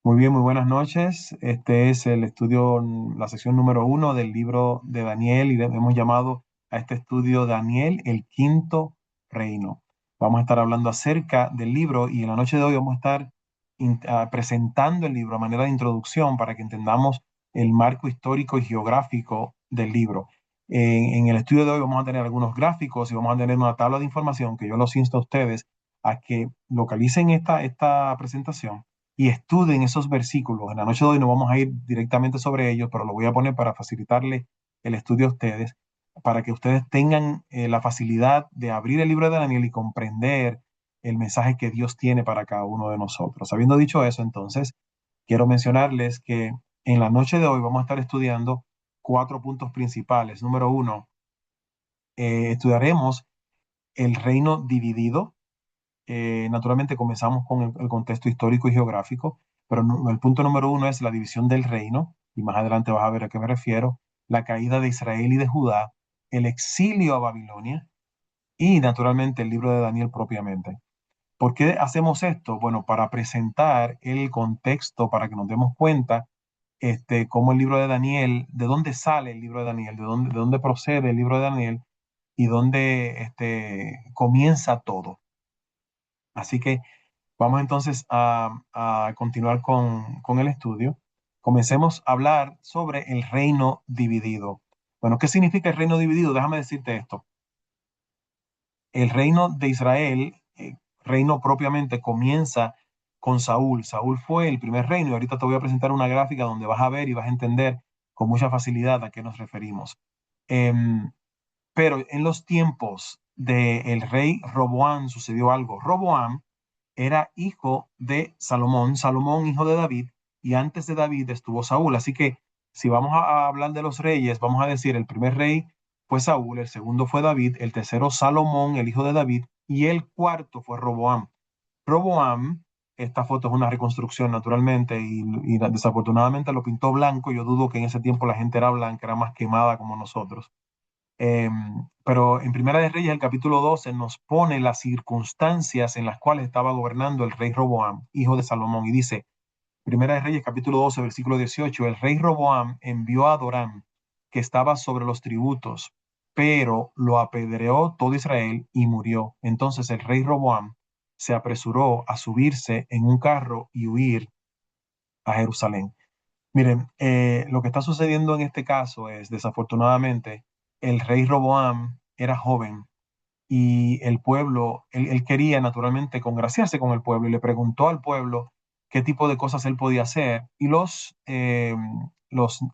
Muy bien, muy buenas noches. Este es el estudio, la sección número 1 del libro de Daniel y hemos llamado a este estudio Daniel, el quinto reino. Vamos a estar hablando acerca del libro y en la noche de hoy vamos a estar presentando el libro a manera de introducción para que entendamos el marco histórico y geográfico del libro. En el estudio de hoy vamos a tener algunos gráficos y vamos a tener una tabla de información que yo los insto a ustedes a que localicen esta presentación y estudien esos versículos. En la noche de hoy no vamos a ir directamente sobre ellos, pero lo voy a poner para facilitarle el estudio a ustedes, para que ustedes tengan la facilidad de abrir el libro de Daniel y comprender el mensaje que Dios tiene para cada uno de nosotros. Habiendo dicho eso, entonces, quiero mencionarles que en la noche de hoy vamos a estar estudiando 4 puntos principales. Número 1, estudiaremos el reino dividido. Naturalmente comenzamos con el contexto histórico y geográfico, pero el punto número 1 es la división del reino, y más adelante vas a ver a qué me refiero, la caída de Israel y de Judá, el exilio a Babilonia y naturalmente el libro de Daniel propiamente. ¿Por qué hacemos esto? Bueno, para presentar el contexto, para que nos demos cuenta cómo el libro de Daniel, de dónde sale el libro de Daniel, de dónde procede el libro de Daniel y dónde comienza todo. Así que vamos entonces a continuar con el estudio. Comencemos a hablar sobre el reino dividido. Bueno, ¿qué significa el reino dividido? Déjame decirte esto. El reino de Israel, reino propiamente, comienza con Saúl. Saúl fue el primer reino y ahorita te voy a presentar una gráfica donde vas a ver y vas a entender con mucha facilidad a qué nos referimos. Em, pero en los tiempos del rey Roboam sucedió algo. Roboam era hijo de Salomón, Salomón hijo de David, y antes de David estuvo Saúl. Así que si vamos a hablar de los reyes, vamos a decir el primer rey fue Saúl, el segundo fue David, el tercero Salomón, el hijo de David, y el cuarto fue Roboam. Roboam, esta foto es una reconstrucción naturalmente y desafortunadamente lo pintó blanco. Yo dudo que en ese tiempo la gente era blanca, era más quemada como nosotros. Eh, pero en Primera de Reyes, el capítulo 12, nos pone las circunstancias en las cuales estaba gobernando el rey Roboam, hijo de Salomón, y dice, Primera de Reyes, capítulo 12, versículo 18, el rey Roboam envió a Adorán, que estaba sobre los tributos, pero lo apedreó todo Israel y murió. Entonces el rey Roboam se apresuró a subirse en un carro y huir a Jerusalén. Miren, lo que está sucediendo en este caso es, desafortunadamente, el rey Roboam era joven y el pueblo, él quería naturalmente congraciarse con el pueblo y le preguntó al pueblo qué tipo de cosas él podía hacer. Y los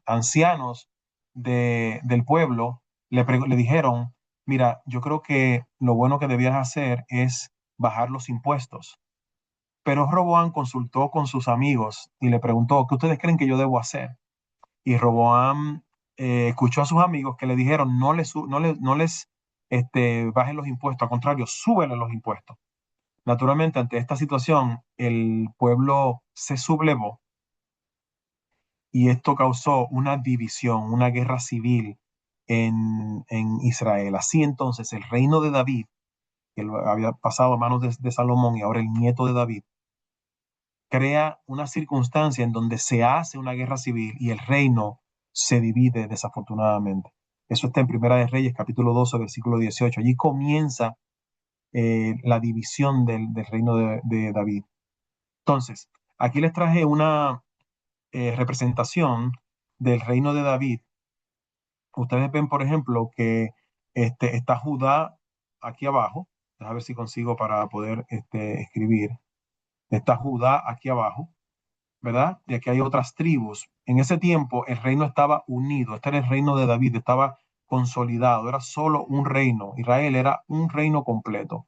ancianos del pueblo le dijeron, mira, yo creo que lo bueno que debías hacer es bajar los impuestos. Pero Roboam consultó con sus amigos y le preguntó, ¿qué ustedes creen que yo debo hacer? Y Roboam escuchó a sus amigos que le dijeron, no les bajen los impuestos, al contrario, súbenle los impuestos. Naturalmente, ante esta situación, el pueblo se sublevó y esto causó una división, una guerra civil en Israel. Así entonces, el reino de David, que había pasado a manos de Salomón y ahora el nieto de David, crea una circunstancia en donde se hace una guerra civil y el reino se divide desafortunadamente. Eso está en Primera de Reyes, capítulo 12, versículo 18. Allí comienza la división del reino de David. Entonces, aquí les traje una representación del reino de David. Ustedes ven, por ejemplo, que está Judá aquí abajo. A ver si consigo para poder escribir. Está Judá aquí abajo, ¿verdad? Y aquí hay otras tribus. En ese tiempo el reino estaba unido, este era el reino de David, estaba consolidado, era solo un reino. Israel era un reino completo.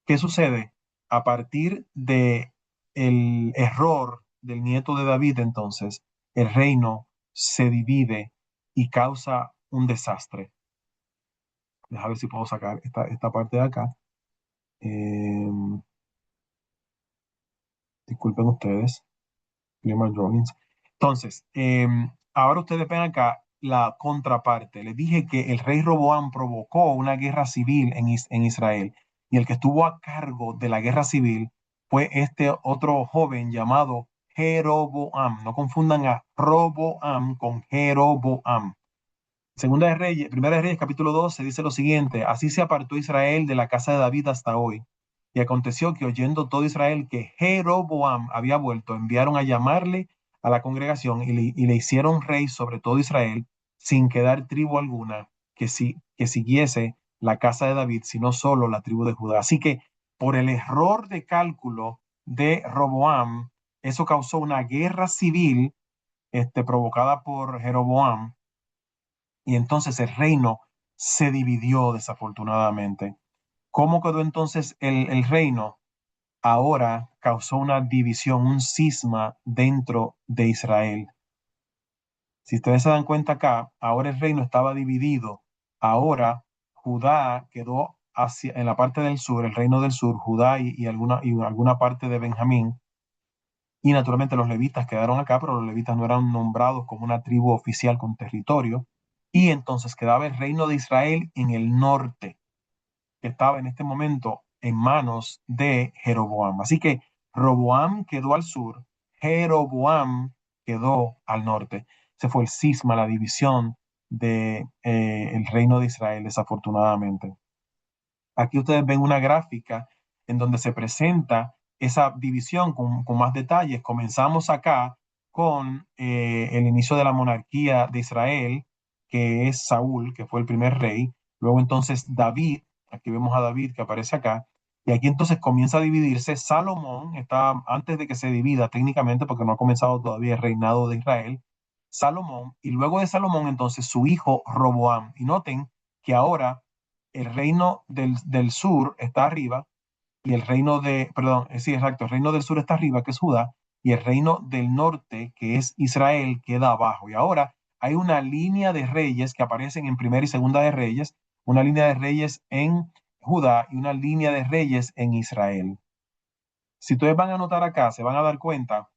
¿Qué sucede? A partir de el error del nieto de David, entonces, el reino se divide y causa un desastre. Déjame ver si puedo sacar esta parte de acá. Eh, disculpen ustedes. Clement Drawings. Entonces, ahora ustedes ven acá la contraparte. Les dije que el rey Roboam provocó una guerra civil en Israel y el que estuvo a cargo de la guerra civil fue este otro joven llamado Jeroboam. No confundan a Roboam con Jeroboam. Segunda de Reyes, Primera de Reyes, capítulo 12, dice lo siguiente: así se apartó Israel de la casa de David hasta hoy. Y aconteció que oyendo todo Israel que Jeroboam había vuelto, enviaron a llamarle a la congregación y le hicieron rey sobre todo Israel, sin quedar tribu alguna que siguiese la casa de David, sino solo la tribu de Judá. Así que por el error de cálculo de Roboam, eso causó una guerra civil provocada por Jeroboam, y entonces el reino se dividió desafortunadamente. ¿Cómo quedó entonces el reino? Ahora causó una división, un cisma dentro de Israel. Si ustedes se dan cuenta acá, ahora el reino estaba dividido. Ahora Judá quedó en la parte del sur, el reino del sur, Judá y alguna parte de Benjamín. Y naturalmente los levitas quedaron acá, pero los levitas no eran nombrados como una tribu oficial con territorio. Y entonces quedaba el reino de Israel en el norte, que estaba en este momento en manos de Jeroboam. Así que Roboam quedó al sur, Jeroboam quedó al norte. Ese fue el cisma, la división de el reino de Israel, desafortunadamente. Aquí ustedes ven una gráfica en donde se presenta esa división con más detalles. Comenzamos acá con el inicio de la monarquía de Israel, que es Saúl, que fue el primer rey. Luego entonces David, aquí vemos a David que aparece acá. Y aquí entonces comienza a dividirse. Salomón está antes de que se divida técnicamente, porque no ha comenzado todavía el reinado de Israel. Salomón, y luego de Salomón entonces su hijo Roboam. Y noten que ahora el reino del sur está arriba y el reino perdón, sí, exacto, el reino del sur está arriba, que es Judá, y el reino del norte, que es Israel, queda abajo. Y ahora hay una línea de reyes que aparecen en primera y segunda de reyes, una línea de reyes en Judá y una línea de reyes en Israel. Si ustedes van a notar acá, se van a dar cuenta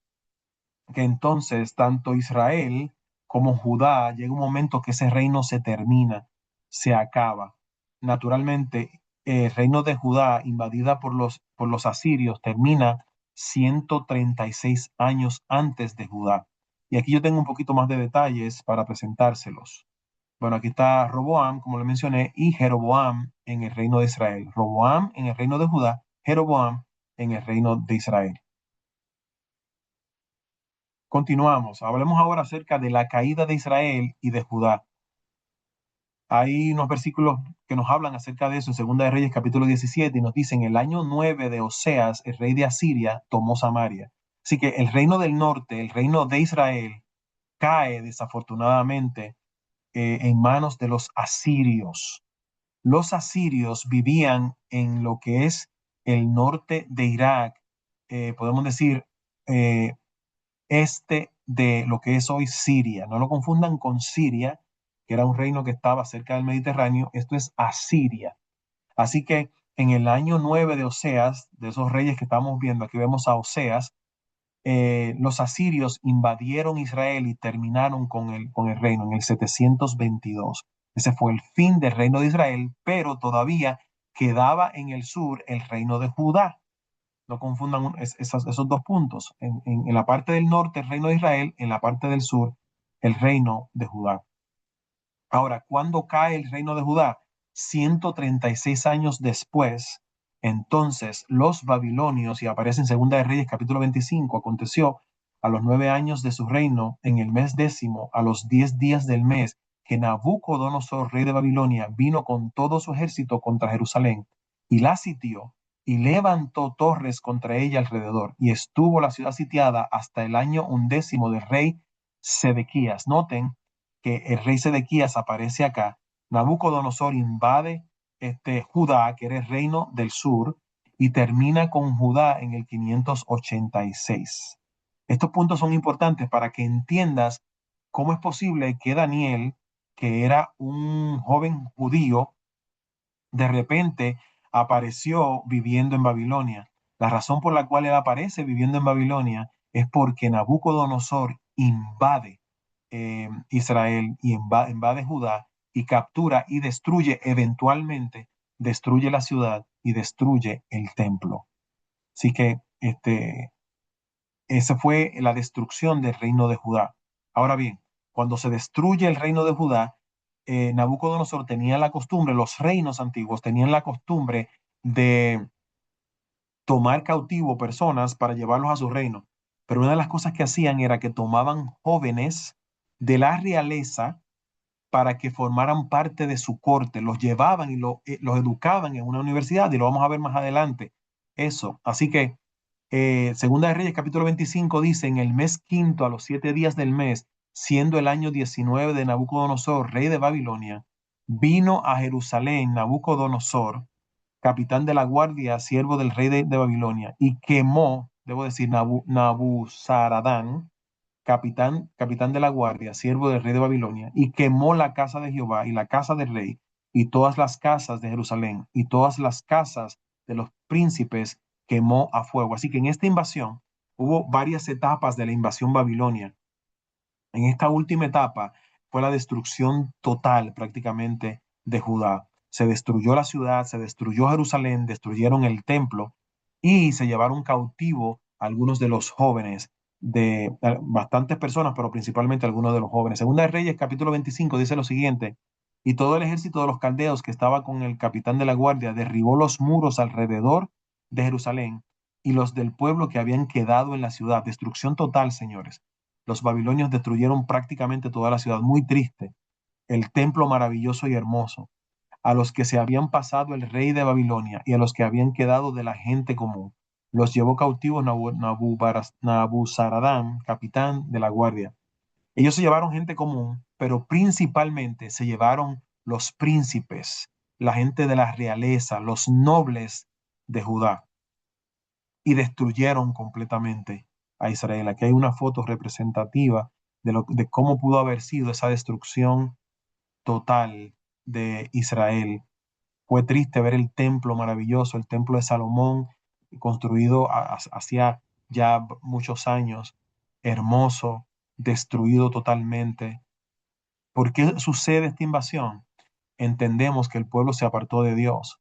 que entonces tanto Israel como Judá llega un momento que ese reino se termina, se acaba. Naturalmente, el reino de Judá, invadida por los asirios, termina 136 años antes de Judá. Y aquí yo tengo un poquito más de detalles para presentárselos. Bueno, aquí está Roboam, como le mencioné, y Jeroboam en el reino de Israel. Roboam en el reino de Judá, Jeroboam en el reino de Israel. Continuamos. Hablemos ahora acerca de la caída de Israel y de Judá. Hay unos versículos que nos hablan acerca de eso en Segunda de Reyes capítulo 17 y nos dicen: el año 9 de Oseas, el rey de Asiria, tomó Samaria. Así que el reino del norte, el reino de Israel, cae desafortunadamente en manos de los asirios. Los asirios vivían en lo que es el norte de Irak, podemos decir, eh, de lo que es hoy Siria. No lo confundan con Siria, que era un reino que estaba cerca del Mediterráneo. Esto es Asiria. Así que en el año 9 de Oseas, de esos reyes que estamos viendo, aquí vemos a Oseas, los asirios invadieron Israel y terminaron con el reino en el 722. Ese fue el fin del reino de Israel, pero todavía quedaba en el sur el reino de Judá. No confundan esos dos puntos. En la parte del norte, el reino de Israel; en la parte del sur, el reino de Judá. Ahora, ¿cuándo cae el reino de Judá? 136 años después. Entonces los babilonios, y aparece en Segunda de Reyes capítulo 25, aconteció a los 9 años de su reino, en el mes décimo, a los 10 días del mes, que Nabucodonosor, rey de Babilonia, vino con todo su ejército contra Jerusalén y la sitió y levantó torres contra ella alrededor, y estuvo la ciudad sitiada hasta el año 11 del rey Sedequías. Noten que el rey Sedequías aparece acá. Nabucodonosor invade Judá, que era el reino del sur, y termina con Judá en el 586. Estos puntos son importantes para que entiendas cómo es posible que Daniel, que era un joven judío, de repente apareció viviendo en Babilonia. La razón por la cual él aparece viviendo en Babilonia es porque Nabucodonosor invade Israel y invade Judá y captura y destruye, eventualmente destruye la ciudad y destruye el templo. Así que esa fue la destrucción del reino de Judá. Ahora bien, cuando se destruye el reino de Judá, Nabucodonosor tenía la costumbre, los reinos antiguos tenían la costumbre de tomar cautivo personas para llevarlos a su reino. Pero una de las cosas que hacían era que tomaban jóvenes de la realeza para que formaran parte de su corte, los llevaban y los educaban en una universidad, y lo vamos a ver más adelante. Eso. Así que Segunda de Reyes, capítulo 25, dice: en el mes quinto, a los 7 días del mes, siendo el año 19 de Nabucodonosor, rey de Babilonia, vino a Jerusalén Nabucodonosor, capitán de la guardia, siervo del rey de Babilonia, y quemó, debo decir, Nabuzaradán, capitán de la guardia, siervo del rey de Babilonia, y quemó la casa de Jehová y la casa del rey, y todas las casas de Jerusalén, y todas las casas de los príncipes quemó a fuego. Así que en esta invasión hubo varias etapas de la invasión babilonia. En esta última etapa fue la destrucción total prácticamente de Judá. Se destruyó la ciudad, se destruyó Jerusalén, destruyeron el templo y se llevaron cautivo algunos de los jóvenes, de bastantes personas, pero principalmente algunos de los jóvenes. Segunda de Reyes, capítulo 25, dice lo siguiente: y todo el ejército de los caldeos que estaba con el capitán de la guardia derribó los muros alrededor de Jerusalén y los del pueblo que habían quedado en la ciudad. Destrucción total, señores. Los babilonios destruyeron prácticamente toda la ciudad, muy triste, el templo maravilloso y hermoso, a los que se habían pasado el rey de Babilonia y a los que habían quedado de la gente común. Los llevó cautivos Nabuzaradán, capitán de la guardia. Ellos se llevaron gente común, pero principalmente se llevaron los príncipes, la gente de la realeza, los nobles de Judá, y destruyeron completamente a Israel. Aquí hay una foto representativa de cómo pudo haber sido esa destrucción total de Israel. Fue triste ver el templo maravilloso, el templo de Salomón, construido hacía ya muchos años, hermoso, destruido totalmente. ¿Por qué sucede esta invasión? Entendemos que el pueblo se apartó de Dios,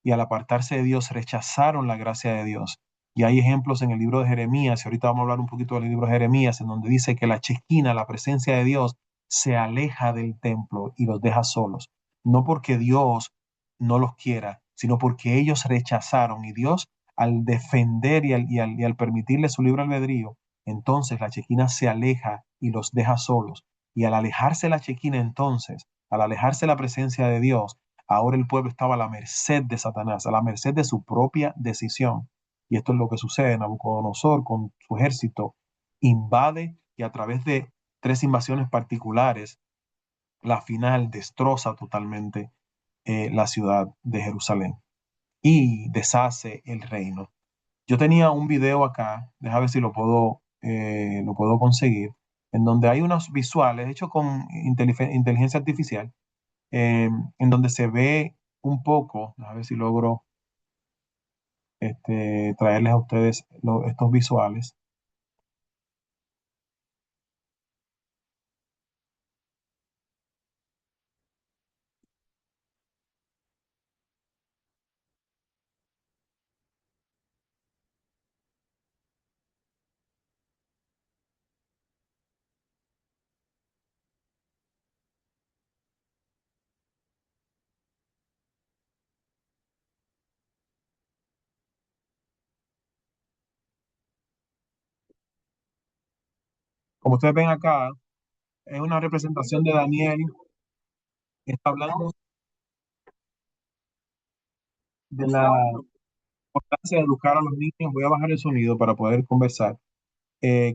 y al apartarse de Dios rechazaron la gracia de Dios. Y hay ejemplos en el libro de Jeremías, y ahorita vamos a hablar un poquito del libro de Jeremías, en donde dice que la Chequina, la presencia de Dios, se aleja del templo y los deja solos. No porque Dios no los quiera, sino porque ellos rechazaron, y Dios, al defender y al permitirle su libre albedrío, entonces la Chequina se aleja y los deja solos. Y al alejarse la Chequina, entonces, al alejarse la presencia de Dios, ahora el pueblo estaba a la merced de Satanás, a la merced de su propia decisión. Y esto es lo que sucede. Nabucodonosor, con su ejército, invade, y a través de 3 invasiones particulares, la final destroza totalmente la ciudad de Jerusalén y deshace el reino. Yo tenía un video acá, déjame ver si lo puedo conseguir, en donde hay unos visuales hechos con inteligencia artificial, en donde se ve un poco, a ver si logro traerles a ustedes estos visuales. Como ustedes ven acá, es una representación de Daniel, que está hablando de la importancia de educar a los niños. Voy a bajar el sonido para poder conversar.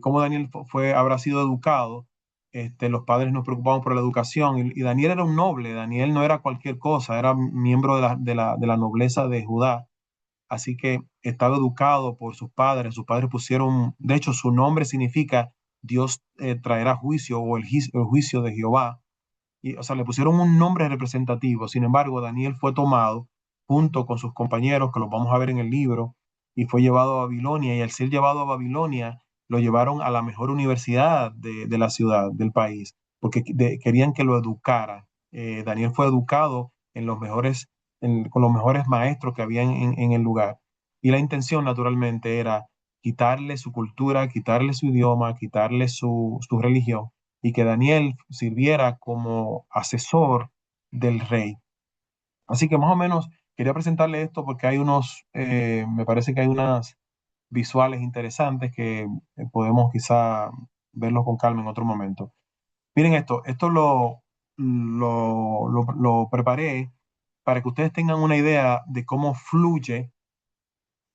Cómo Daniel habrá sido educado. Los padres nos preocupaban por la educación, y Daniel era un noble. Daniel no era cualquier cosa, era miembro de la nobleza de Judá. Así que estaba educado por sus padres pusieron, de hecho, su nombre significa Dios traerá juicio, o el juicio de Jehová. Y, o sea, le pusieron un nombre representativo. Sin embargo, Daniel fue tomado junto con sus compañeros, que los vamos a ver en el libro, y fue llevado a Babilonia. Y al ser llevado a Babilonia, lo llevaron a la mejor universidad de la ciudad, del país, porque querían que lo educara. Daniel fue educado con los mejores maestros que había en el lugar. Y la intención, naturalmente, era quitarle su cultura, quitarle su idioma, quitarle su religión, y que Daniel sirviera como asesor del rey. Así que más o menos quería presentarle esto porque me parece que hay unas visuales interesantes que podemos quizá verlos con calma en otro momento. Miren esto lo preparé para que ustedes tengan una idea de cómo fluye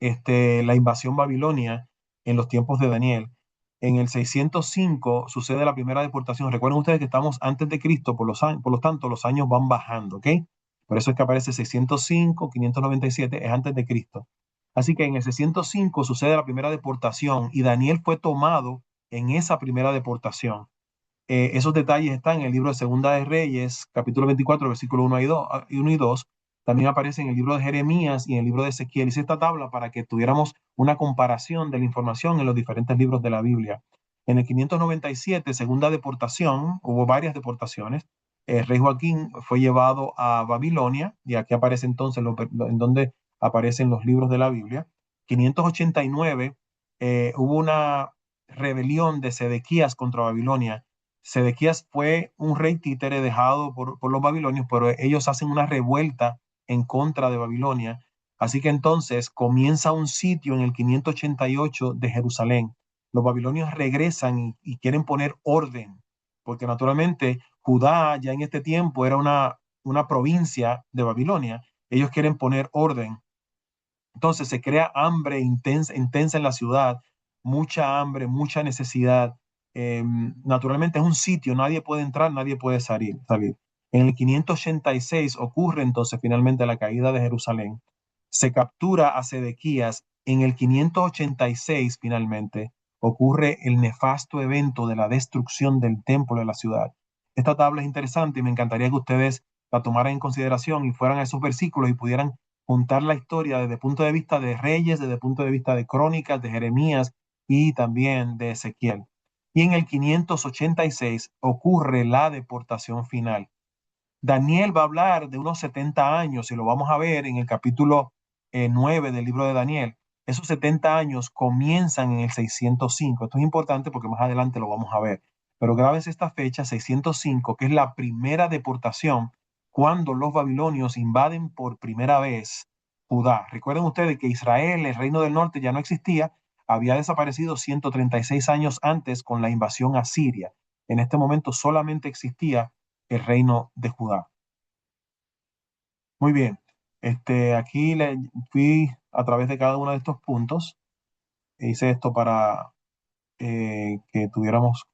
la invasión babilonia en los tiempos de Daniel. En el 605 sucede la primera deportación. Recuerden ustedes que estamos antes de Cristo, por lo tanto los años van bajando, ¿ok? Por eso es que aparece 605, 597, es antes de Cristo. Así que en el 605 sucede la primera deportación y Daniel fue tomado en esa primera deportación. Esos detalles están en el libro de Segunda de Reyes, capítulo 24, versículo 1 y 2, 1 y 2. También aparece en el libro de Jeremías y en el libro de Ezequiel. Hice esta tabla para que tuviéramos una comparación de la información en los diferentes libros de la Biblia. En el 597, segunda deportación, hubo varias deportaciones. El rey Joaquín fue llevado a Babilonia, y aquí aparece entonces en donde aparecen los libros de la Biblia. 589, hubo una rebelión de Sedequías contra Babilonia. Sedequías fue un rey títere dejado por los babilonios, pero ellos hacen una revuelta en contra de Babilonia. Así que entonces comienza un sitio en el 588 de Jerusalén. Los babilonios regresan y quieren poner orden, porque naturalmente Judá ya en este tiempo era una provincia de Babilonia. Ellos quieren poner orden. Entonces se crea hambre intensa en la ciudad, mucha hambre, mucha necesidad. Naturalmente es un sitio, nadie puede entrar, nadie puede salir. En el 586 ocurre entonces finalmente la caída de Jerusalén. Se captura a Sedequías. En el 586 finalmente ocurre el nefasto evento de la destrucción del templo de la ciudad. Esta tabla es interesante y me encantaría que ustedes la tomaran en consideración y fueran a esos versículos y pudieran juntar la historia desde el punto de vista de Reyes, desde el punto de vista de Crónicas, de Jeremías y también de Ezequiel. Y en el 586 ocurre la deportación final. Daniel va a hablar de unos 70 años y lo vamos a ver en el capítulo 9 del libro de Daniel. Esos 70 años comienzan en el 605. Esto es importante porque más adelante lo vamos a ver. Pero grábense esta fecha, 605, que es la primera deportación cuando los babilonios invaden por primera vez Judá. Recuerden ustedes que Israel, el reino del norte, ya no existía, había desaparecido 136 años antes con la invasión asiria. En este momento solamente existía el reino de Judá. Muy bien. Aquí fui a través de cada uno de estos puntos. Hice esto para que tuviéramos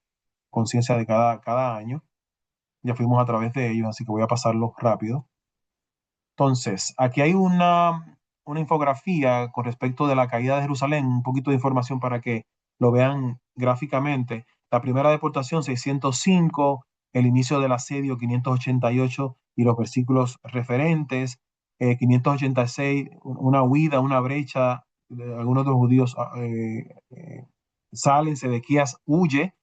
conciencia de cada año. Ya fuimos a través de ellos, así que voy a pasarlo rápido. Entonces, aquí hay una infografía con respecto de la caída de Jerusalén, un poquito de información para que lo vean gráficamente. La primera deportación, 605, el inicio del asedio, 588, y los versículos referentes, 586, una huida, una brecha, algunos de los judíos salen, Sedequías huye,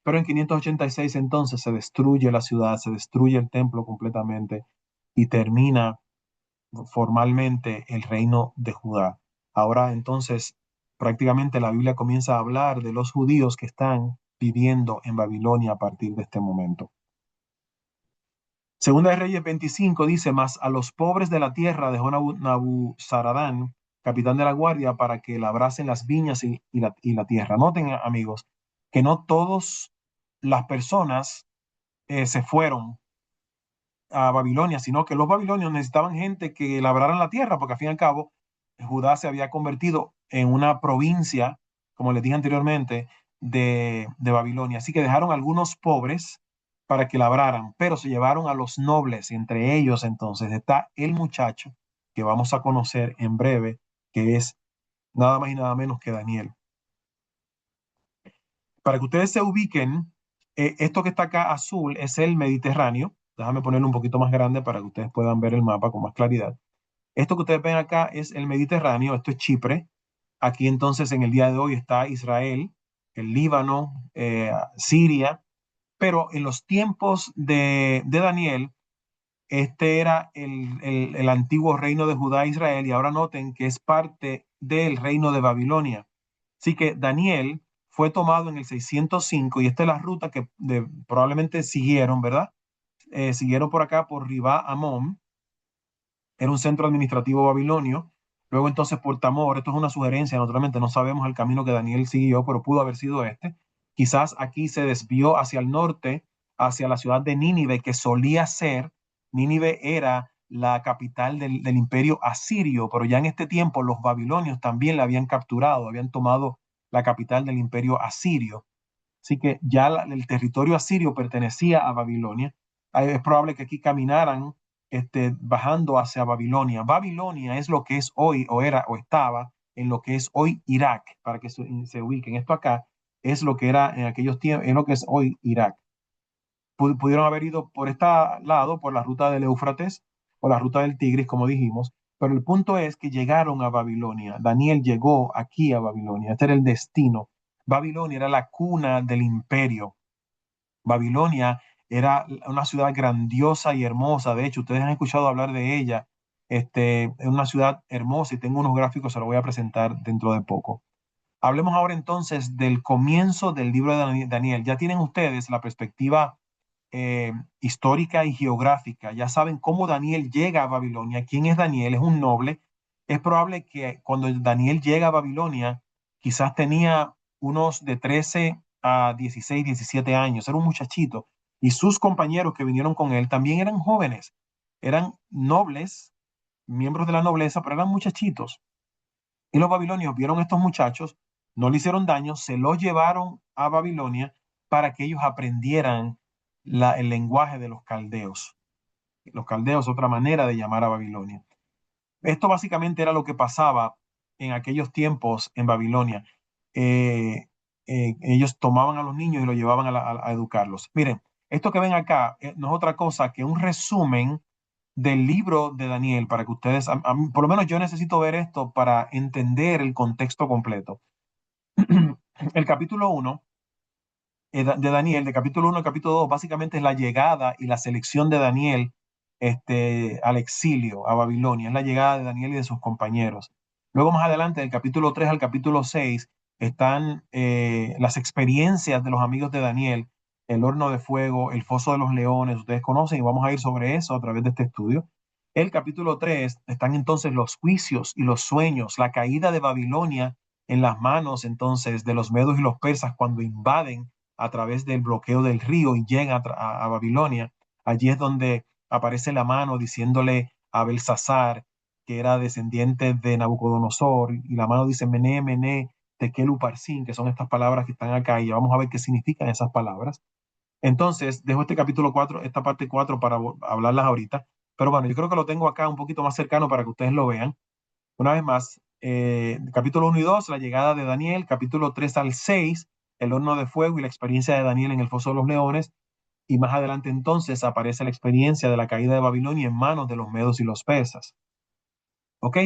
pero en 586 entonces se destruye la ciudad, se destruye el templo completamente y termina formalmente el reino de Judá. Ahora entonces prácticamente la Biblia comienza a hablar de los judíos que están viviendo en Babilonia a partir de este momento. Segunda de Reyes 25 dice, más a los pobres de la tierra dejó Nabuzaradán, capitán de la guardia, para que labrasen las viñas y la tierra. Noten, amigos, que no todas las personas se fueron a Babilonia, sino que los babilonios necesitaban gente que labraran la tierra, porque al fin y al cabo Judá se había convertido en una provincia, como les dije anteriormente, de Babilonia. Así que dejaron algunos pobres para que labraran, pero se llevaron a los nobles, y entre ellos entonces está el muchacho que vamos a conocer en breve, que es nada más y nada menos que Daniel. Para que ustedes se ubiquen, esto que está acá azul es el Mediterráneo. Déjame ponerlo un poquito más grande para que ustedes puedan ver el mapa con más claridad. Esto que ustedes ven acá es el Mediterráneo, esto es Chipre. Aquí entonces en el día de hoy está Israel, el Líbano, Siria, pero en los tiempos de Daniel, este era el antiguo reino de Judá e Israel, y ahora noten que es parte del reino de Babilonia. Así que Daniel fue tomado en el 605 y esta es la ruta que probablemente siguieron, ¿verdad? Siguieron por acá por Ribá Amón, era un centro administrativo babilonio. Luego entonces por Tamor, esto es una sugerencia, naturalmente no sabemos el camino que Daniel siguió, pero pudo haber sido este. Quizás aquí se desvió hacia el norte, hacia la ciudad de Nínive, que solía ser, Nínive era la capital del imperio asirio, pero ya en este tiempo los babilonios también la habían capturado, habían tomado la capital del imperio asirio. Así que ya el territorio asirio pertenecía a Babilonia. Es probable que aquí caminaran bajando hacia Babilonia. Babilonia es lo que es hoy, o era, o estaba en lo que es hoy Irak, para que se ubiquen. Esto acá es lo que era en aquellos tiempos, es lo que es hoy Irak. Pudieron haber ido por este lado, por la ruta del Éufrates o la ruta del Tigris, como dijimos, pero el punto es que llegaron a Babilonia. Daniel llegó aquí a Babilonia. Este era el destino. Babilonia era la cuna del imperio. Babilonia era una ciudad grandiosa y hermosa. De hecho, ustedes han escuchado hablar de ella. Es una ciudad hermosa y tengo unos gráficos, se los voy a presentar dentro de poco. Hablemos ahora entonces del comienzo del libro de Daniel. Ya tienen ustedes la perspectiva histórica y geográfica. Ya saben cómo Daniel llega a Babilonia. ¿Quién es Daniel? Es un noble. Es probable que cuando Daniel llega a Babilonia, quizás tenía unos de 13 a 16, 17 años. Era un muchachito. Y sus compañeros que vinieron con él también eran jóvenes. Eran nobles, miembros de la nobleza, pero eran muchachitos. Y los babilonios vieron a estos muchachos, no le hicieron daño, se los llevaron a Babilonia para que ellos aprendieran el lenguaje de los caldeos. Los caldeos, otra manera de llamar a Babilonia. Esto básicamente era lo que pasaba en aquellos tiempos en Babilonia. Eh, Ellos tomaban a los niños y los llevaban a educarlos. Miren, esto que ven acá no es otra cosa que un resumen del libro de Daniel para que ustedes, por lo menos yo necesito ver esto para entender el contexto completo. El capítulo uno de Daniel, de capítulo 1 al capítulo 2, básicamente es la llegada y la selección de Daniel al exilio, a Babilonia, es la llegada de Daniel y de sus compañeros. Luego más adelante, del capítulo 3 al capítulo 6, están las experiencias de los amigos de Daniel, el horno de fuego, el foso de los leones, ustedes conocen y vamos a ir sobre eso a través de este estudio. El capítulo 3 están entonces los juicios y los sueños, la caída de Babilonia en las manos entonces de los medos y los persas cuando invaden a través del bloqueo del río y llega a Babilonia. Allí es donde aparece la mano diciéndole a Belsasar, que era descendiente de Nabucodonosor, y la mano dice Mené, Mené, Tekel Uparsin, que son estas palabras que están acá, y vamos a ver qué significan esas palabras. Entonces, dejo este capítulo 4, esta parte 4 para hablarlas ahorita, pero bueno, yo creo que lo tengo acá un poquito más cercano para que ustedes lo vean. Una vez más, capítulo 1 y 2, la llegada de Daniel, capítulo 3 al 6, el horno de fuego y la experiencia de Daniel en el foso de los leones, y más adelante entonces aparece la experiencia de la caída de Babilonia en manos de los medos y los persas. ¿Ok?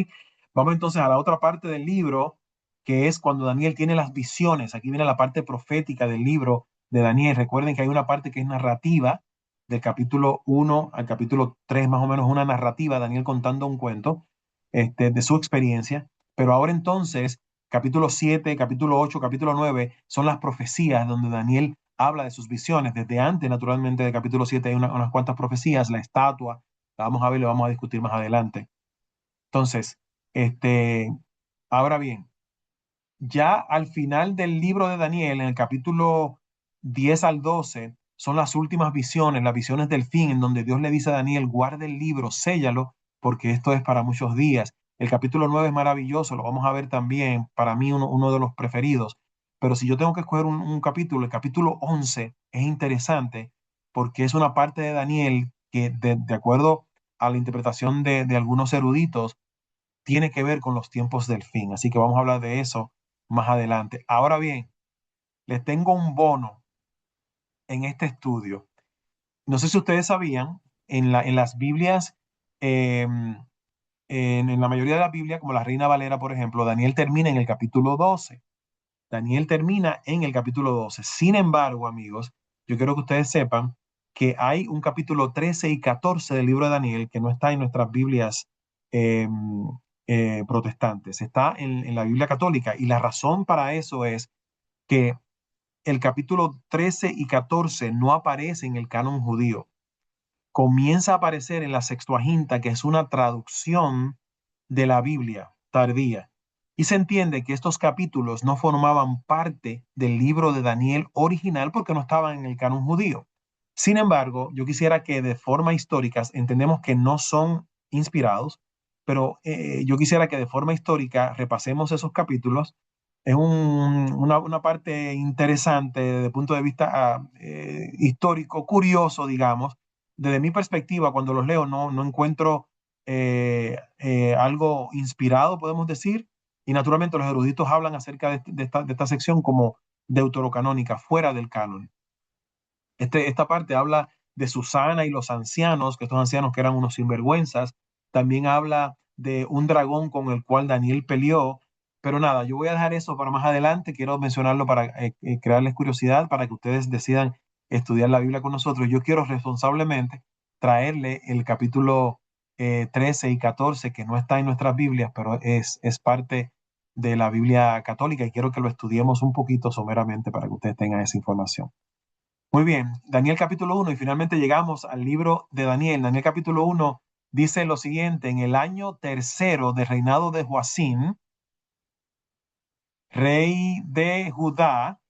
Vamos entonces a la otra parte del libro, que es cuando Daniel tiene las visiones. Aquí viene la parte profética del libro de Daniel. Recuerden que hay una parte que es narrativa, del capítulo 1 al capítulo 3, más o menos una narrativa, Daniel contando un cuento de su experiencia. Pero ahora entonces, capítulo 7, capítulo 8, capítulo 9, son las profecías donde Daniel habla de sus visiones. Desde antes, naturalmente, del capítulo 7 hay unas cuantas profecías, la estatua, la vamos a ver y lo vamos a discutir más adelante. Entonces, este, ahora bien, ya al final del libro de Daniel, en el capítulo 10 al 12, son las últimas visiones, las visiones del fin, en donde Dios le dice a Daniel, guarda el libro, séllalo, porque esto es para muchos días. El capítulo 9 es maravilloso, lo vamos a ver también, para mí uno de los preferidos. Pero si yo tengo que escoger un capítulo, el capítulo 11 es interesante porque es una parte de Daniel que, de acuerdo a la interpretación de algunos eruditos, tiene que ver con los tiempos del fin. Así que vamos a hablar de eso más adelante. Ahora bien, les tengo un bono en este estudio. No sé si ustedes sabían, en las Biblias, eh, en la mayoría de las Biblias, como la Reina Valera, por ejemplo, Daniel termina en el capítulo 12. Daniel termina en el capítulo 12. Sin embargo, amigos, yo quiero que ustedes sepan que hay un capítulo 13 y 14 del libro de Daniel que no está en nuestras Biblias protestantes, está en la Biblia católica. Y la razón para eso es que el capítulo 13 y 14 no aparece en el canon judío. Comienza a aparecer en la Sextuaginta, que es una traducción de la Biblia tardía. Y se entiende que estos capítulos no formaban parte del libro de Daniel original porque no estaban en el canon judío. Sin embargo, yo quisiera que de forma histórica, entendemos que no son inspirados, pero yo quisiera que de forma histórica repasemos esos capítulos. Es una parte interesante desde el punto de vista histórico, curioso, digamos. Desde mi perspectiva, cuando los leo, no encuentro algo inspirado, podemos decir, y naturalmente los eruditos hablan acerca de esta sección como deuterocanónica, fuera del canon. Esta parte habla de Susana y los ancianos, que estos ancianos que eran unos sinvergüenzas. También habla de un dragón con el cual Daniel peleó. Pero nada, yo voy a dejar eso para más adelante. Quiero mencionarlo para crearles curiosidad, para que ustedes decidan estudiar la Biblia con nosotros. Yo quiero responsablemente traerle el capítulo 13 y 14, que no está en nuestras Biblias, pero es parte de la Biblia católica y quiero que lo estudiemos un poquito someramente para que ustedes tengan esa información. Muy bien, Daniel capítulo 1 y finalmente llegamos al libro de Daniel. Daniel capítulo 1 dice lo siguiente: en el año tercero del reinado de Joacín, rey de Judá,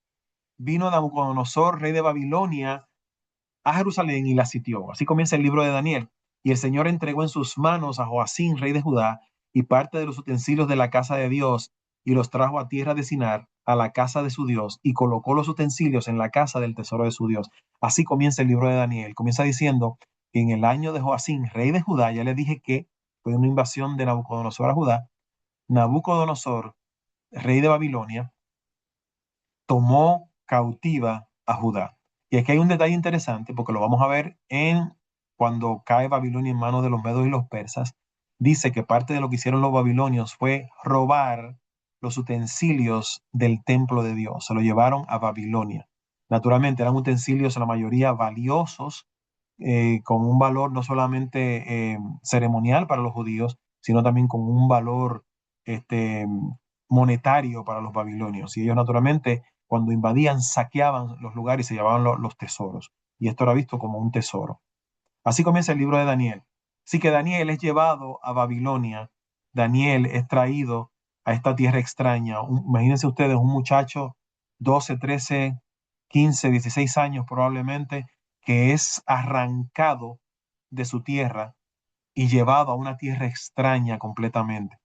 vino Nabucodonosor, rey de Babilonia, a Jerusalén y la sitió. Así comienza el libro de Daniel. Y el Señor entregó en sus manos a Joacín, rey de Judá, y parte de los utensilios de la casa de Dios, y los trajo a tierra de Sinar, a la casa de su Dios, y colocó los utensilios en la casa del tesoro de su Dios. Así comienza el libro de Daniel. Comienza diciendo que en el año de Joacín, rey de Judá, ya les dije que fue una invasión de Nabucodonosor a Judá. Nabucodonosor, rey de Babilonia, tomó cautiva a Judá. Y aquí hay un detalle interesante porque lo vamos a ver en cuando cae Babilonia en manos de los medos y los persas. Dice que parte de lo que hicieron los babilonios fue robar los utensilios del templo de Dios. Se lo llevaron a Babilonia. Naturalmente eran utensilios la mayoría valiosos, con un valor no solamente ceremonial para los judíos, sino también con un valor este, monetario para los babilonios. Y ellos naturalmente cuando invadían, saqueaban los lugares y se llevaban los tesoros. Y esto era visto como un tesoro. Así comienza el libro de Daniel. Así que Daniel es llevado a Babilonia. Daniel es traído a esta tierra extraña. Imagínense ustedes un muchacho, 12, 13, 15, 16 años probablemente, que es arrancado de su tierra y llevado a una tierra extraña completamente,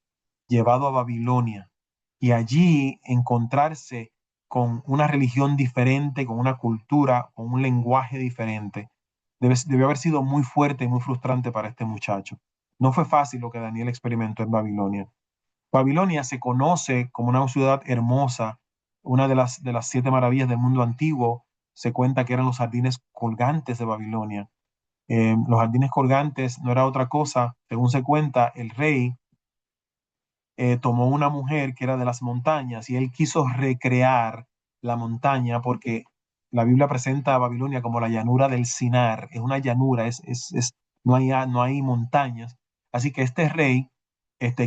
llevado a Babilonia y allí encontrarse con una religión diferente, con una cultura, con un lenguaje diferente. Debió haber sido muy fuerte y muy frustrante para este muchacho. No fue fácil lo que Daniel experimentó en Babilonia. Babilonia se conoce como una ciudad hermosa, una de las siete maravillas del mundo antiguo. Se cuenta que eran los jardines colgantes de Babilonia. Los jardines colgantes no era otra cosa, según se cuenta, el rey tomó una mujer que era de las montañas y él quiso recrear la montaña porque la Biblia presenta a Babilonia como la llanura del Sinar, es una llanura, no hay montañas. Así que este rey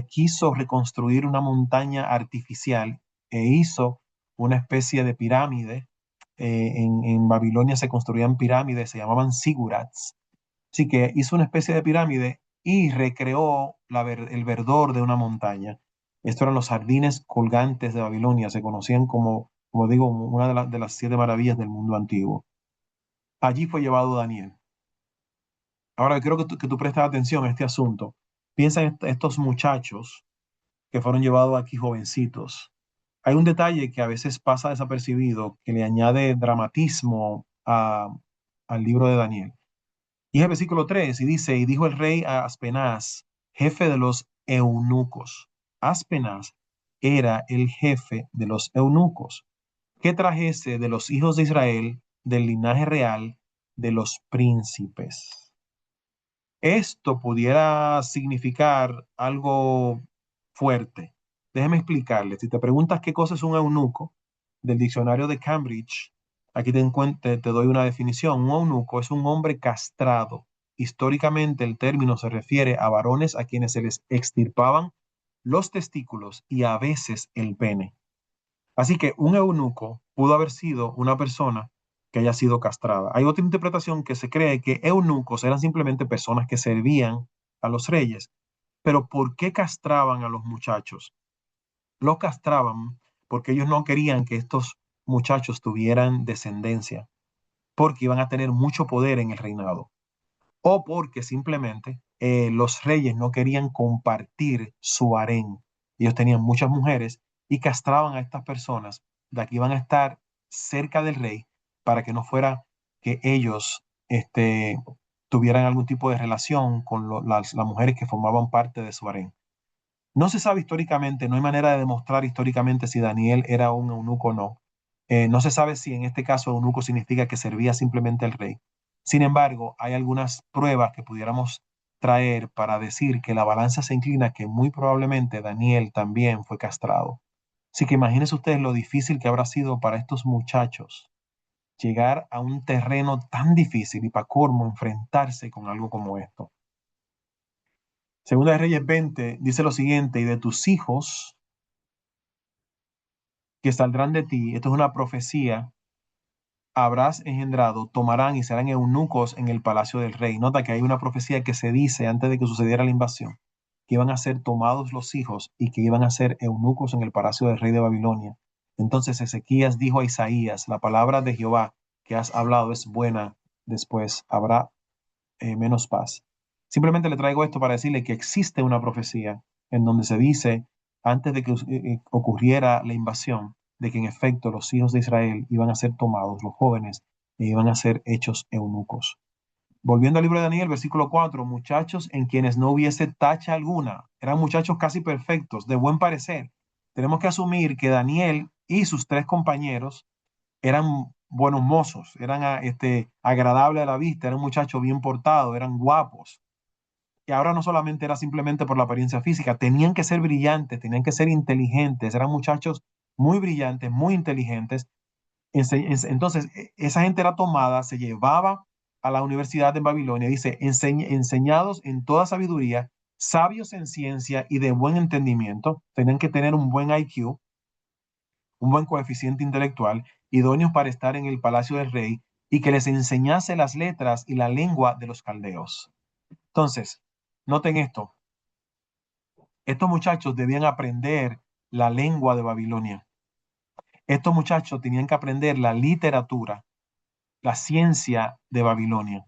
quiso reconstruir una montaña artificial e hizo una especie de pirámide. En Babilonia se construían pirámides, se llamaban zigurats. Así que hizo una especie de pirámide y recreó el verdor de una montaña. Estos eran los jardines colgantes de Babilonia, se conocían como digo, una de las siete maravillas del mundo antiguo. Allí fue llevado Daniel. Ahora quiero que tú prestes atención a este asunto. Piensa en estos muchachos que fueron llevados aquí jovencitos. Hay un detalle que a veces pasa desapercibido, que le añade dramatismo al libro de Daniel. Y es el versículo 3 y dice, y dijo el rey a Aspenaz, jefe de los eunucos. Aspenaz era el jefe de los eunucos, que trajese de los hijos de Israel, del linaje real, de los príncipes. Esto pudiera significar algo fuerte. Déjeme explicarle. Si te preguntas qué cosa es un eunuco, del diccionario de Cambridge, aquí te doy una definición. Un eunuco es un hombre castrado. Históricamente el término se refiere a varones a quienes se les extirpaban los testículos y a veces el pene. Así que un eunuco pudo haber sido una persona que haya sido castrada. Hay otra interpretación que se cree que eunucos eran simplemente personas que servían a los reyes. Pero ¿por qué castraban a los muchachos? Los castraban porque ellos no querían que estos muchachos tuvieran descendencia, porque iban a tener mucho poder en el reinado, o porque simplemente los reyes no querían compartir su harén. Ellos tenían muchas mujeres y castraban a estas personas de que iban a estar cerca del rey para que no fuera que ellos tuvieran algún tipo de relación con las mujeres que formaban parte de su harén. No se sabe históricamente, no hay manera de demostrar históricamente si Daniel era un eunuco o no. No se sabe si en este caso eunuco significa que servía simplemente al rey. Sin embargo, hay algunas pruebas que pudiéramos traer para decir que la balanza se inclina que muy probablemente Daniel también fue castrado. Así que imagínense ustedes lo difícil que habrá sido para estos muchachos llegar a un terreno tan difícil y para colmo enfrentarse con algo como esto. Segunda de Reyes 20 dice lo siguiente: y de tus hijos que saldrán de ti, esto es una profecía, habrás engendrado, tomarán y serán eunucos en el palacio del rey. Nota que hay una profecía que se dice antes de que sucediera la invasión, que iban a ser tomados los hijos y que iban a ser eunucos en el palacio del rey de Babilonia. Entonces Ezequías dijo a Isaías: la palabra de Jehová que has hablado es buena, después habrá menos paz. Simplemente le traigo esto para decirle que existe una profecía en donde se dice, antes de que ocurriera la invasión, de que en efecto los hijos de Israel iban a ser tomados, los jóvenes, e iban a ser hechos eunucos. Volviendo al libro de Daniel, versículo 4: muchachos en quienes no hubiese tacha alguna, eran muchachos casi perfectos, de buen parecer. Tenemos que asumir que Daniel y sus tres compañeros eran buenos mozos, eran agradables a la vista, eran muchachos bien portados, eran guapos. Y ahora no solamente era simplemente por la apariencia física, tenían que ser brillantes, tenían que ser inteligentes, eran muchachos muy brillantes, muy inteligentes. Entonces, esa gente era tomada, se llevaba a la universidad de Babilonia, dice, enseñados en toda sabiduría, sabios en ciencia y de buen entendimiento, tenían que tener un buen IQ, un buen coeficiente intelectual, idóneos para estar en el palacio del rey, y que les enseñase las letras y la lengua de los caldeos. Entonces, noten esto, estos muchachos debían aprender la lengua de Babilonia. Estos muchachos tenían que aprender la literatura, la ciencia de Babilonia.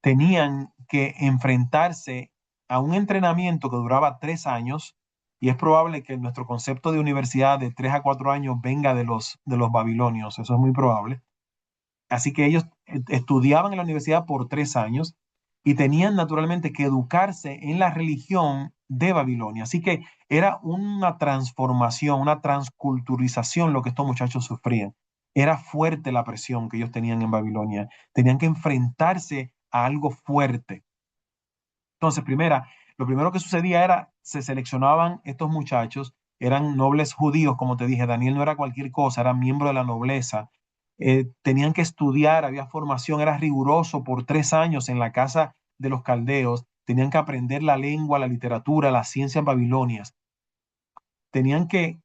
Tenían que enfrentarse a un entrenamiento que duraba 3 años, y es probable que nuestro concepto de universidad de 3 a 4 años venga de los babilonios, eso es muy probable. Así que ellos estudiaban en la universidad por 3 años y tenían naturalmente que educarse en la religión de Babilonia. Así que era una transformación, una transculturización lo que estos muchachos sufrían. Era fuerte la presión que ellos tenían en Babilonia. Tenían que enfrentarse a algo fuerte. Entonces, lo primero que sucedía era, se seleccionaban estos muchachos, eran nobles judíos, como te dije, Daniel no era cualquier cosa, era miembro de la nobleza. Tenían que estudiar, había formación, era riguroso por 3 años en la casa de los caldeos, tenían que aprender la lengua, la literatura, las ciencias babilonias. Tenían que,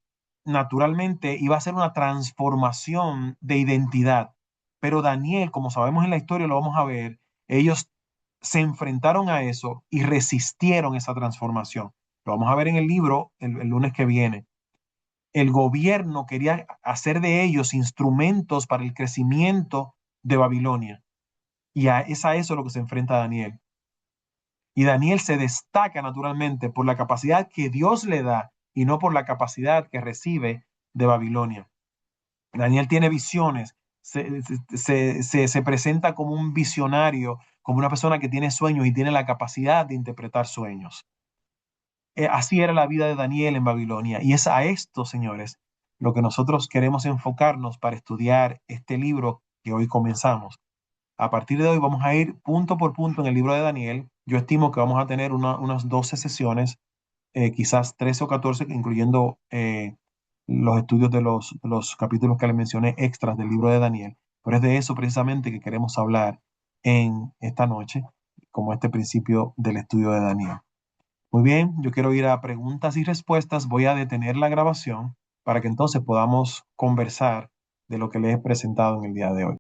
naturalmente, iba a ser una transformación de identidad. Pero Daniel, como sabemos en la historia, lo vamos a ver, ellos se enfrentaron a eso y resistieron esa transformación. Lo vamos a ver en el libro el lunes que viene. El gobierno quería hacer de ellos instrumentos para el crecimiento de Babilonia. Y es a eso lo que se enfrenta Daniel. Y Daniel se destaca naturalmente por la capacidad que Dios le da y no por la capacidad que recibe de Babilonia. Daniel tiene visiones, se presenta como un visionario, como una persona que tiene sueños y tiene la capacidad de interpretar sueños. Así era la vida de Daniel en Babilonia. Y es a esto, señores, lo que nosotros queremos enfocarnos para estudiar este libro que hoy comenzamos. A partir de hoy vamos a ir punto por punto en el libro de Daniel. Yo estimo que vamos a tener unas 12 sesiones, quizás 13 o 14, incluyendo los estudios de los capítulos que les mencioné extras del libro de Daniel. Pero es de eso precisamente que queremos hablar en esta noche, como este principio del estudio de Daniel. Muy bien, yo quiero ir a preguntas y respuestas. Voy a detener la grabación para que entonces podamos conversar de lo que les he presentado en el día de hoy.